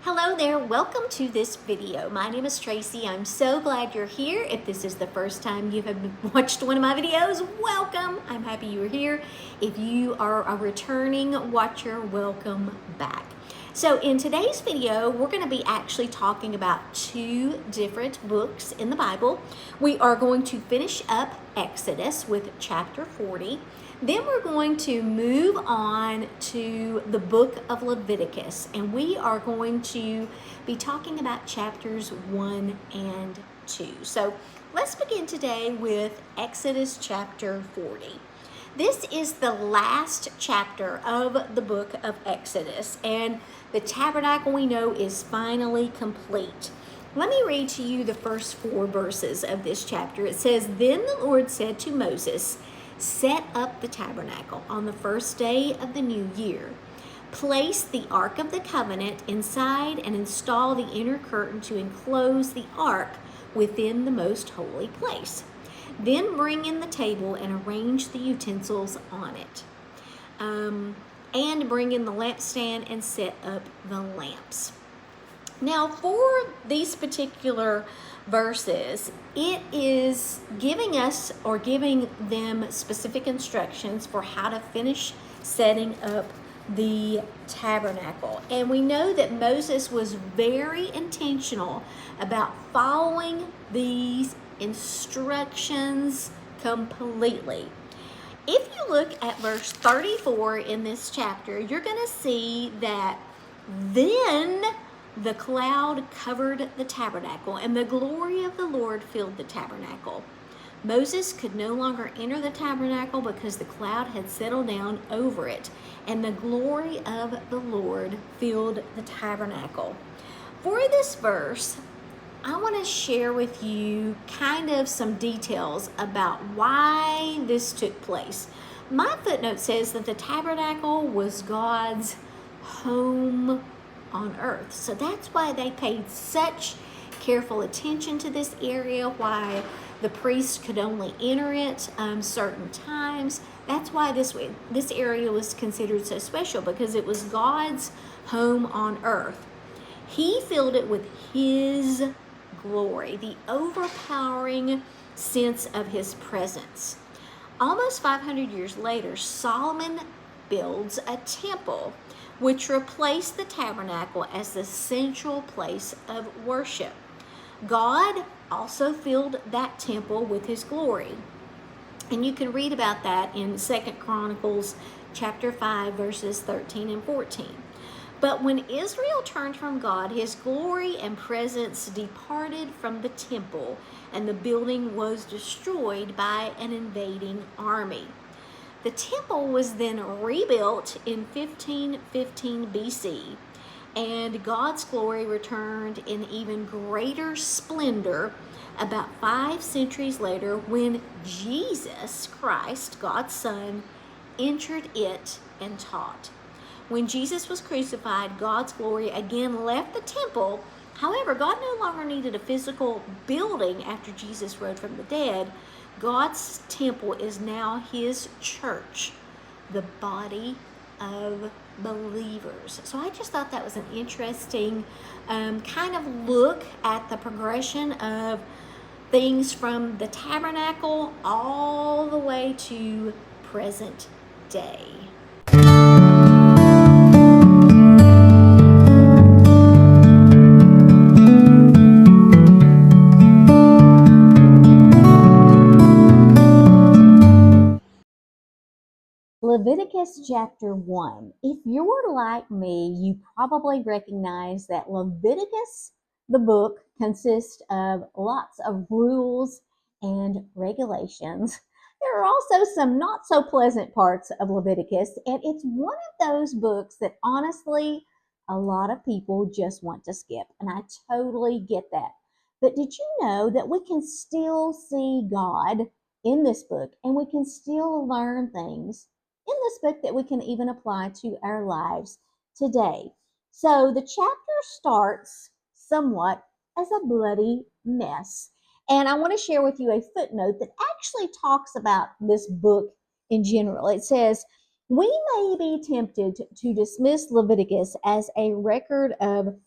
Hello there, welcome to this video. My name is Tracy. I'm so glad you're here. If this is the first time you have watched one of my videos, welcome. I'm happy you are here. If you are a returning watcher, welcome back. So in today's video, we're going to be actually talking about two different books in the Bible. We are going to finish up Exodus with chapter 40. Then we're going to move on to the book of Leviticus, and we are going to be talking about chapters 1 and 2. So let's begin today with Exodus chapter 40. This is the last chapter of the book of Exodus, and the tabernacle we know is finally complete. Let me read to you the first 4 verses of this chapter. It says, "Then the Lord said to Moses, set up the tabernacle on the first day of the new year. Place the Ark of the Covenant inside and install the inner curtain to enclose the Ark within the most holy place. Then bring in the table and arrange the utensils on it. And bring in the lampstand and set up the lamps." Now, for these particular verses, it is giving us or giving them specific instructions for how to finish setting up the tabernacle. And we know that Moses was very intentional about following these instructions completely. If you look at verse 34 in this chapter, you're going to see that then the cloud covered the tabernacle, and the glory of the Lord filled the tabernacle. Moses could no longer enter the tabernacle because the cloud had settled down over it, and the glory of the Lord filled the tabernacle. For this verse, I want to share with you kind of some details about why this took place. My footnote says that the tabernacle was God's home on earth. So that's why they paid such careful attention to this area, why the priest could only enter it certain times. That's why this area was considered so special, because it was God's home on earth. He filled it with His glory, the overpowering sense of His presence. Almost 500 years later, Solomon builds a temple which replaced the tabernacle as the central place of worship. God also filled that temple with His glory. And you can read about that in 2 Chronicles chapter 5, verses 13 and 14. But when Israel turned from God, His glory and presence departed from the temple, and the building was destroyed by an invading army. The temple was then rebuilt in 1515 BC, and God's glory returned in even greater splendor about 5 centuries later, when Jesus Christ, God's Son, entered it and taught. When Jesus was crucified, God's glory again left the temple. However, God no longer needed a physical building after Jesus rose from the dead. God's temple is now His church, the body of believers. So I just thought that was an interesting kind of look at the progression of things from the tabernacle all the way to present day. Leviticus chapter 1. If you're like me, you probably recognize that Leviticus, the book, consists of lots of rules and regulations. There are also some not so pleasant parts of Leviticus, and it's one of those books that honestly a lot of people just want to skip, and I totally get that. But did you know that we can still see God in this book, and we can still learn things in this book that we can even apply to our lives today? So the chapter starts somewhat as a bloody mess. And I want to share with you a footnote that actually talks about this book in general. It says, "We may be tempted to dismiss Leviticus as a record of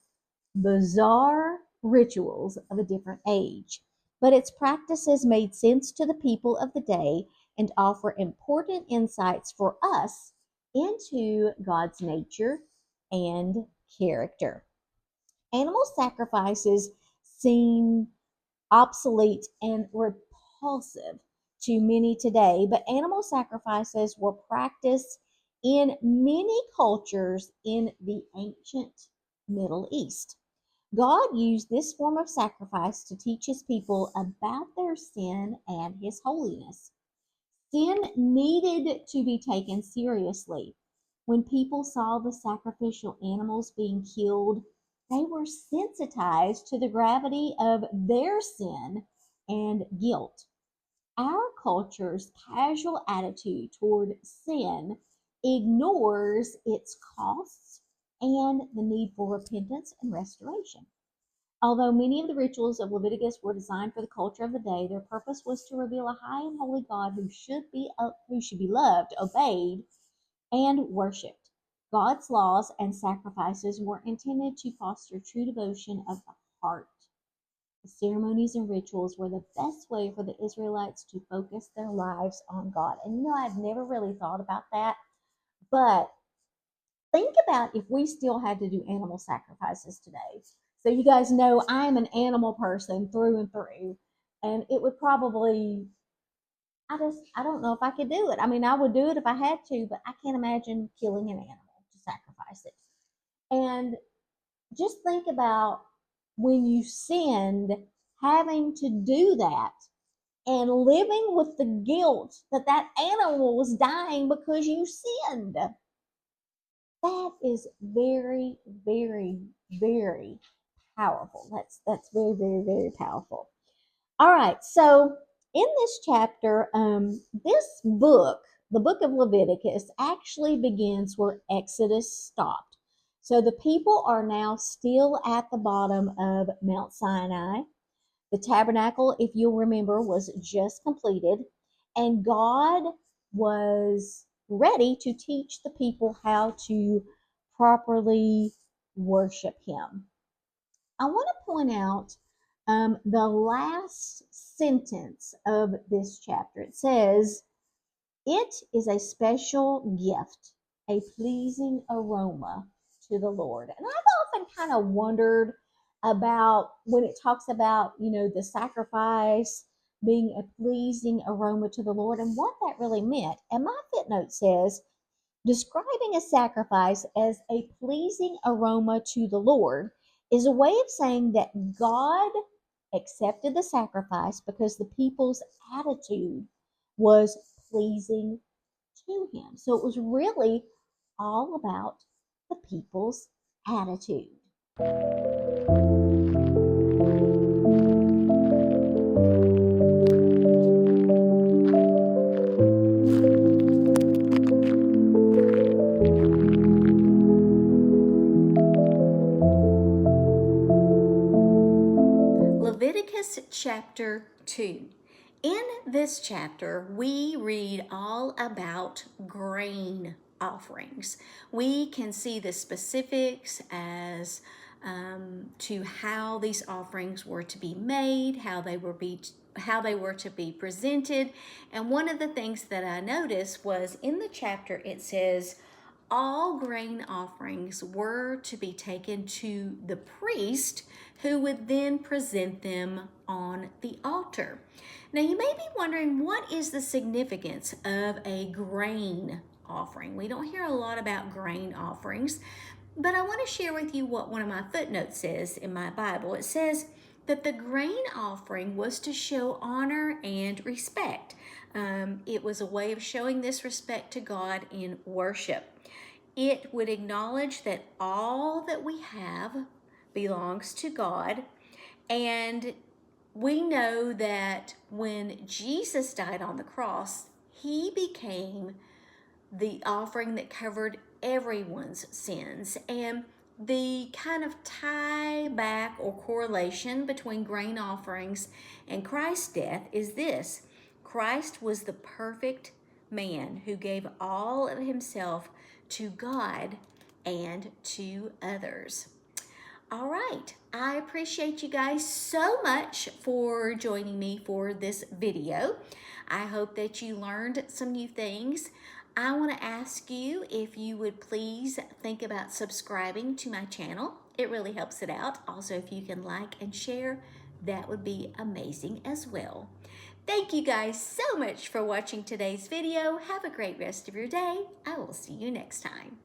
bizarre rituals of a different age, but its practices made sense to the people of the day and offer important insights for us into God's nature and character. Animal sacrifices seem obsolete and repulsive to many today, but animal sacrifices were practiced in many cultures in the ancient Middle East. God used this form of sacrifice to teach his people about their sin and his holiness. Sin needed to be taken seriously. When people saw the sacrificial animals being killed, they were sensitized to the gravity of their sin and guilt. Our culture's casual attitude toward sin ignores its costs and the need for repentance and restoration. Although many of the rituals of Leviticus were designed for the culture of the day, their purpose was to reveal a high and holy God who should be loved, obeyed, and worshipped. God's laws and sacrifices were intended to foster true devotion of the heart. The ceremonies and rituals were the best way for the Israelites to focus their lives on God. And I'd never really thought about that, but think about if we still had to do animal sacrifices today. So you guys know I'm an animal person through and through, and it would probably I don't know if I could do it. I mean, I would do it if I had to, but I can't imagine killing an animal to sacrifice it. And just think about when you sinned, having to do that and living with the guilt that that animal was dying because you sinned. That is very, very, very powerful. That's very, very, very powerful. All right, so in this chapter, this book, the book of Leviticus, actually begins where Exodus stopped. So the people are now still at the bottom of Mount Sinai. The tabernacle, if you'll remember, was just completed, and God was ready to teach the people how to properly worship Him. I want to point out the last sentence of this chapter. It says, "It is a special gift, a pleasing aroma to the Lord." And I've often kind of wondered about when it talks about, the sacrifice being a pleasing aroma to the Lord and what that really meant. And my footnote says, describing a sacrifice as a pleasing aroma to the Lord is a way of saying that God accepted the sacrifice because the people's attitude was pleasing to him. So it was really all about the people's attitude. Leviticus chapter 2. In this chapter, we read all about grain offerings. We can see the specifics as to how these offerings were to be made, how they were to be presented. And one of the things that I noticed was in the chapter it says all grain offerings were to be taken to the priest, who would then present them on the altar. Now, you may be wondering, what is the significance of a grain offering? We don't hear a lot about grain offerings, but I want to share with you what one of my footnotes says in my Bible. It says that the grain offering was to show honor and respect. It was a way of showing this respect to God in worship. It would acknowledge that all that we have belongs to God, and we know that when Jesus died on the cross, he became the offering that covered everyone's sins. And the kind of tie back or correlation between grain offerings and Christ's death is this: Christ was the perfect man who gave all of himself to God and to others. All right, I appreciate you guys so much for joining me for this video. I hope that you learned some new things. I want to ask you if you would please think about subscribing to my channel. It really helps it out. Also, if you can like and share, that would be amazing as well. Thank you guys so much for watching today's video. Have a great rest of your day. I will see you next time.